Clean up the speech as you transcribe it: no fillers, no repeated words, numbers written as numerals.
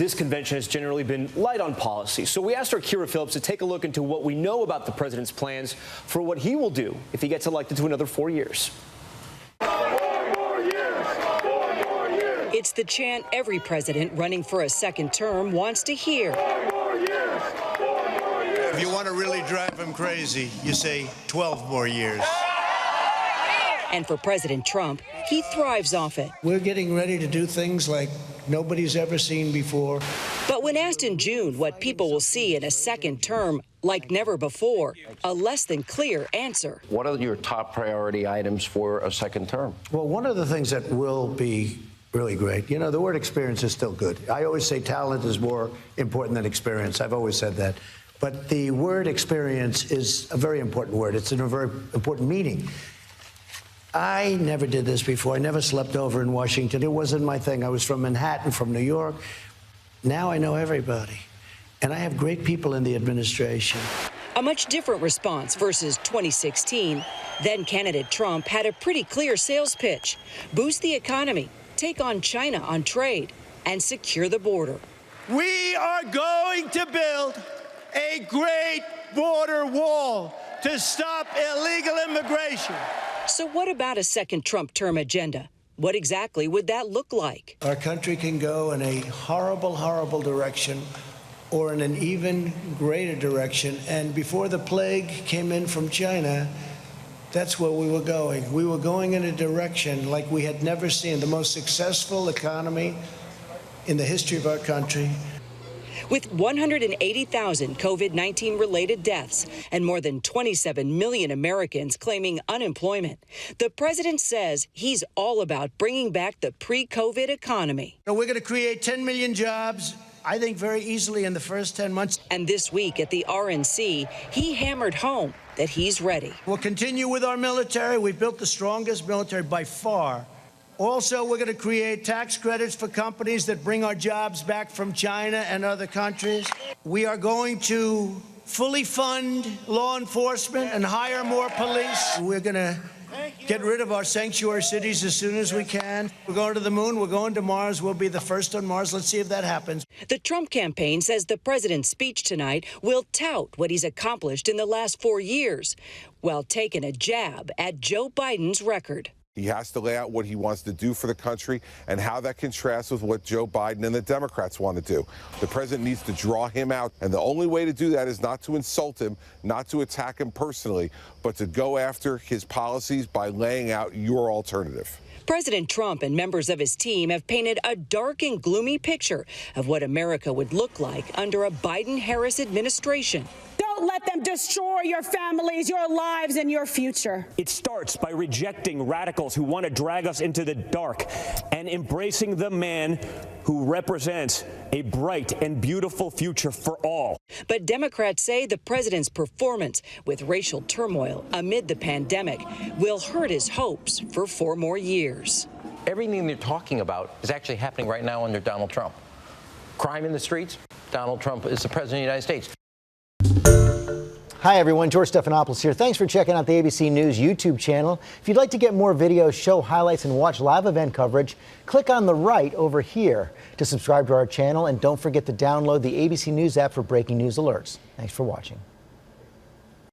This convention has generally been light on policy, so we asked our Kyra Phillips to take a look into what we know about the president's plans for what he will do if he gets elected to another 4 years. It's the chant every president running for a second term wants to hear. If you want to really drive him crazy, you say 12 more years. And for President Trump, he thrives off it. We're getting ready to do things like nobody's ever seen before. But when asked in June what people will see in a second term like never before, a less than clear answer. What are your top priority items for a second term? Well, one of the things that will be really great, you know, the word experience is still good. I always say talent is more important than experience. I've always said that. But the word experience is a very important word. It's in a very important meaning. I never did this before. I never slept over in Washington. It wasn't my thing. I was from Manhattan, from New York. Now I know everybody. And I have great people in the administration. A much different response versus 2016. Then candidate Trump had a pretty clear sales pitch. Boost the economy, take on China on trade, and secure the border. We are going to build a great border wall to stop illegal immigration. So what about a second Trump term agenda? What exactly would that look like? Our country can go in a horrible, horrible direction or in an even greater direction. And before the plague came in from China, that's where we were going. We were going in a direction like we had never seen, the most successful economy in the history of our country. With 180,000 COVID-19 related deaths and more than 27 million Americans claiming unemployment, the president says he's all about bringing back the pre-COVID economy. We're going to create 10 million jobs, I think very easily in the first 10 months. And this week at the RNC, he hammered home that he's ready. We'll continue with our military. We've built the strongest military by far. Also, we're going to create tax credits for companies that bring our jobs back from China and other countries. We are going to fully fund law enforcement and hire more police. We're going to get rid of our sanctuary cities as soon as we can. We're going to the moon. We're going to Mars. We'll be the first on Mars. Let's see if that happens. The Trump campaign says the president's speech tonight will tout what he's accomplished in the last 4 years, while taking a jab at Joe Biden's record. He has to lay out what he wants to do for the country and how that contrasts with what Joe Biden and the Democrats want to do. The president needs to draw him out, and the only way to do that is not to insult him, not to attack him personally, but to go after his policies by laying out your alternative. President Trump and members of his team have painted a dark and gloomy picture of what America would look like under a Biden-Harris administration. Don't let them destroy your families, your lives, and your future. It starts by rejecting radicals who want to drag us into the dark and embracing the man who represents a bright and beautiful future for all. But Democrats say the president's performance with racial turmoil amid the pandemic will hurt his hopes for 4 more years. Everything they're talking about is actually happening right now under Donald Trump. Crime in the streets, Donald Trump is the president of the United States. Hi, everyone. George Stephanopoulos here. Thanks for checking out the ABC News YouTube channel. If you'd like to get more videos, show highlights, and watch live event coverage, click on the right over here to subscribe to our channel. And don't forget to download the ABC News app for breaking news alerts. Thanks for watching.